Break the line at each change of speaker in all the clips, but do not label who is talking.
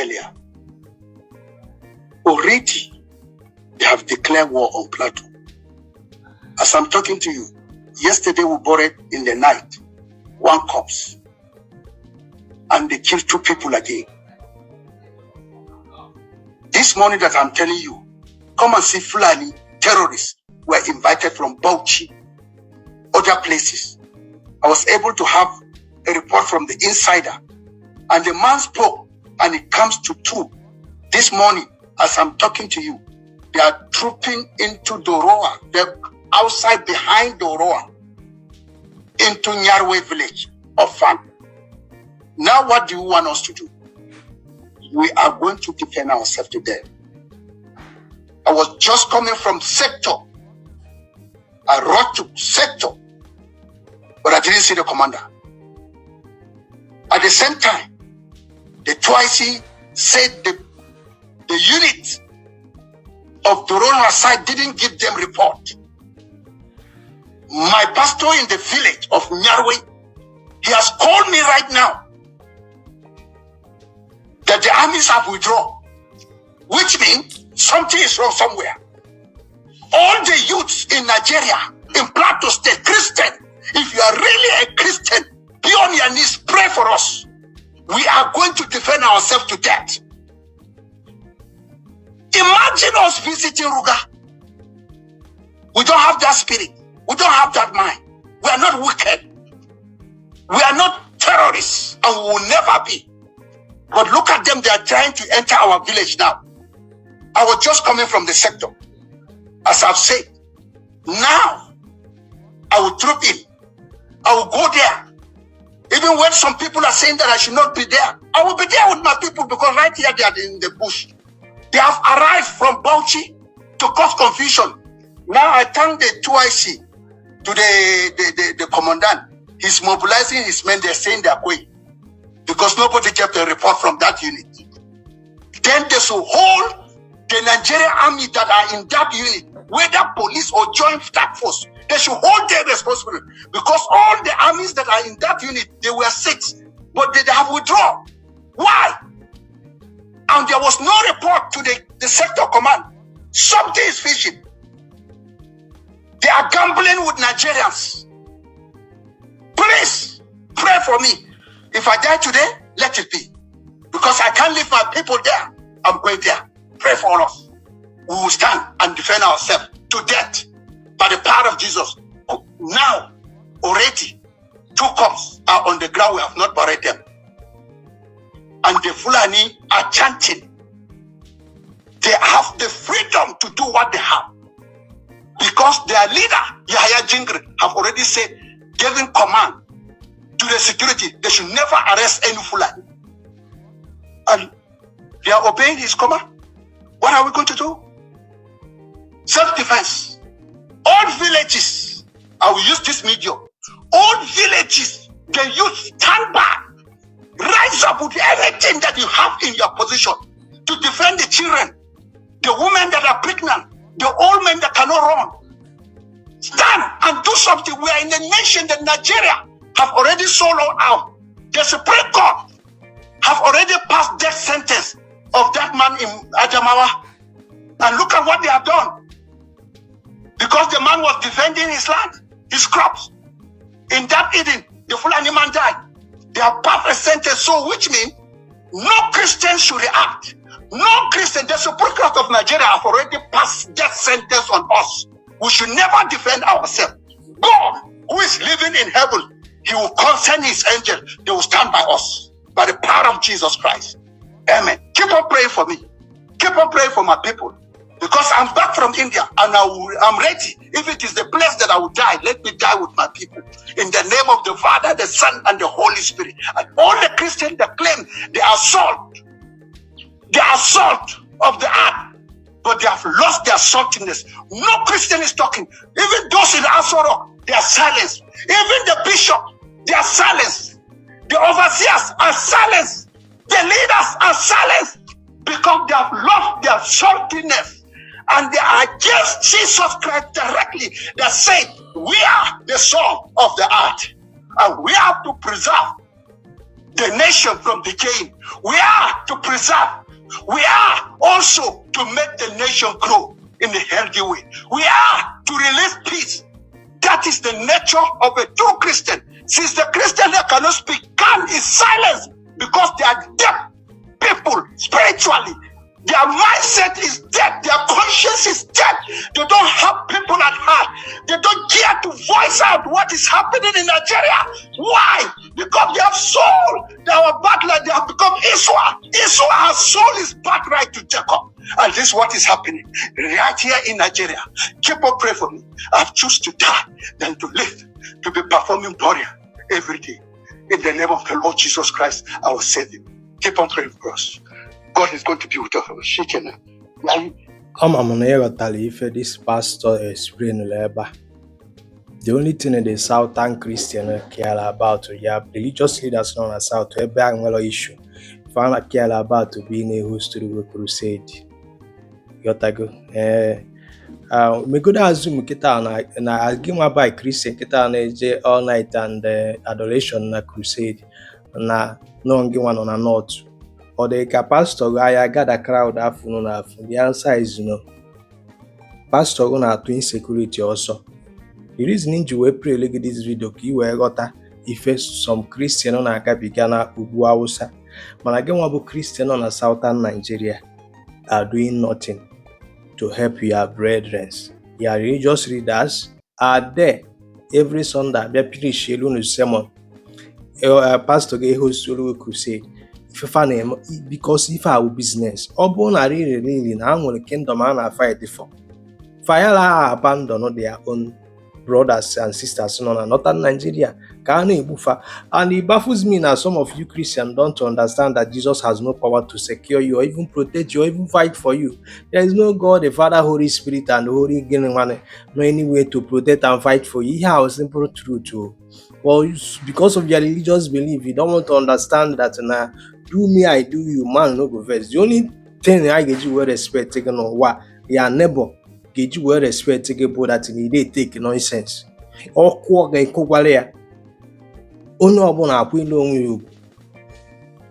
earlier. Already, they have declared war on Plateau. As I'm talking to you, yesterday we buried in the night one corpse, and they killed 2 people again. This morning that I'm telling you, come and see Fulani terrorists were invited from Bauchi, other places. I was able to have a report from the insider, and the man spoke, and it comes to 2. This morning, as I'm talking to you, they are trooping into Doroa. They're outside behind Doroa, into Nyarwe village of Fan. Now what do you want us to do? We are going to defend ourselves to death. I was just coming from sector. I wrote to sector, but I didn't see the commander. At the same time, the 2IC said the unit of Dorona side didn't give them report. My pastor in the village of Nyarwe, he has called me right now that the armies have withdrawn, which means something is wrong somewhere. All the youths in Nigeria, in Plateau State, Christian, if you are really a Christian, be on your knees, pray for us. We are going to defend ourselves to death. Imagine us visiting Ruga. We don't have that spirit. We don't have that mind. We are not wicked. We are not terrorists, and we will never be. But look at them, they are trying to enter our village now. I was just coming from the sector. As I've said, now I will troop in. I will go there. Even when some people are saying that I should not be there, I will be there with my people, because right here they are in the bush. They have arrived from Bauchi to cause confusion. Now I thank the 2IC to the commandant. He's mobilizing his men. They're saying they're going, because nobody kept a report from that unit. Then they should hold the Nigerian army that are in that unit, whether police or joint task force. They should hold them responsible, because all the armies that are in that unit, they were 6, but they have withdrawn. Why? And there was no report to the sector command. Something is fishy. They are gambling with Nigerians. Please pray for me. If I die today, let it be, because I can't leave my people there. I'm going there. Pray for us. We will stand and defend ourselves to death by the power of Jesus. Now, already, 2 corpses are on the ground. We have not buried them. And the Fulani are chanting. They have the freedom to do what they have, because their leader, Yahya Jingri, have already said, giving command to the security, they should never arrest any Fulani. And they are obeying his command. What are we going to do? Self-defense. All villages, I will use this medium. All villages, the youth stand back. Rise up with everything that you have in your position to defend the children, the women that are pregnant, the old men that cannot run. Stand and do something. We are in a nation that Nigeria have already soloed out. The Supreme Court have already passed death sentence of that man in Adamawa. And look at what they have done. Because the man was defending his land, his crops. In that Eden, the Fulani man died. They have passed a sentence, so which means no Christian should react. No Christian. The Supreme Court of Nigeria have already passed death sentence on us. We should never defend ourselves. God, who is living in heaven, he will send his angel. They will stand by us by the power of Jesus Christ. Amen. Keep on praying for me. Keep on praying for my people. Because I'm back from India and I'm ready. If it is the place that I will die, let me die with my people. In the name of the Father, the Son, and the Holy Spirit. And all the Christians that claim the assault of the earth, but they have lost their saltiness. No Christian is talking. Even those in Asoro, they are silenced. Even the bishop, they are silenced. The overseers are silenced. The leaders are silenced, because they have lost their saltiness. And they are against Jesus Christ directly. They say, we are the salt of the earth. And we have to preserve the nation from decaying. We are to preserve. We are also to make the nation grow in a healthy way. We are to release peace. That is the nature of a true Christian. Since the Christian that cannot speak, is silenced because they are deaf people spiritually. Their mindset is dead. Their conscience is dead. They don't have people at heart. They don't care to voice out what is happening in Nigeria. Why? Because they have sold our birthright. They have become Esau. Esau has sold his birthright to Jacob. And this is what is happening right here in Nigeria. Keep on praying for me. I've chosen to die than to live, to be performing burial every day. In the name of the Lord Jesus Christ, I will save you. Keep on praying for us. God is going to be with us.
I'm on air this pastor explain the only thing in the Southern Christian care about to religious leaders known as South to a issue. Found care about to being a host to the crusade. Yotago. Me good assume kita na agima by Christian kita na all night and adoration na crusade na no one on a north or the pastor I got a crowd afternoon. The answer is no. Pastor gonna to insecurity also. The reason you pray look at this video you got if some Christian on a capigana ubuausa. But again about Christian on a southern Nigeria are doing nothing to help your brethren. Your religious leaders are there every Sunday. They preach a sermon. Pastor get host to crusade. Because if our business, Obon are really now the kingdom and I fight for. Fire abandon their own brothers and sisters in northern Nigeria. And it baffles me now some of you Christians don't understand that Jesus has no power to secure you or even protect you or even fight for you. There is no God, the Father, Holy Spirit, and the Holy One, no any way to protect and fight for you. Here is simple truth. Well, because of your religious belief, you don't want to understand that now. Do me, I do you, man, no go first. The only thing I get you with respect taken on what your neighbor get you with respect taken for that they take nonsense. Or quack and coqualea. Only upon you.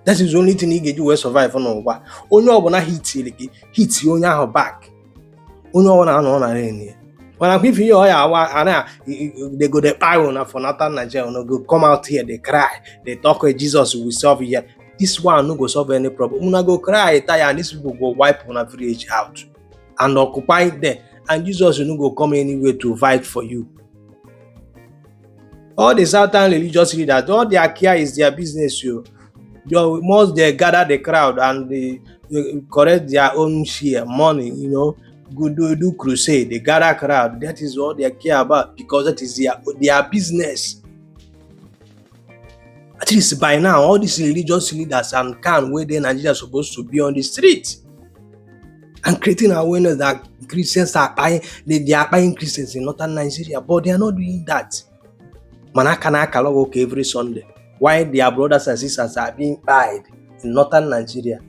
That is the only thing he get you will survive on what. Only upon hit you on your back. Only on any. When I'm giving you they go the power for Nathan Nigeria, no go come out here, they cry, they talk with Jesus will solve here. This one no go solve any problem. Una go cry, tire, and these people go wipe on a village out and occupy it there. And Jesus will no go come anywhere to fight for you. All the Southern religious leaders, all their care is their business. Most they gather the crowd and they correct their own share money, go do crusade, they gather crowd. That is all they care about because that is their business. At least by now, all these religious leaders and where they Nigeria are supposed to be on the street and creating awareness that Christians are buying, they are buying Christians in northern Nigeria, but they are not doing that. Manaka every Sunday. Why their brothers and sisters are being buyed in northern Nigeria?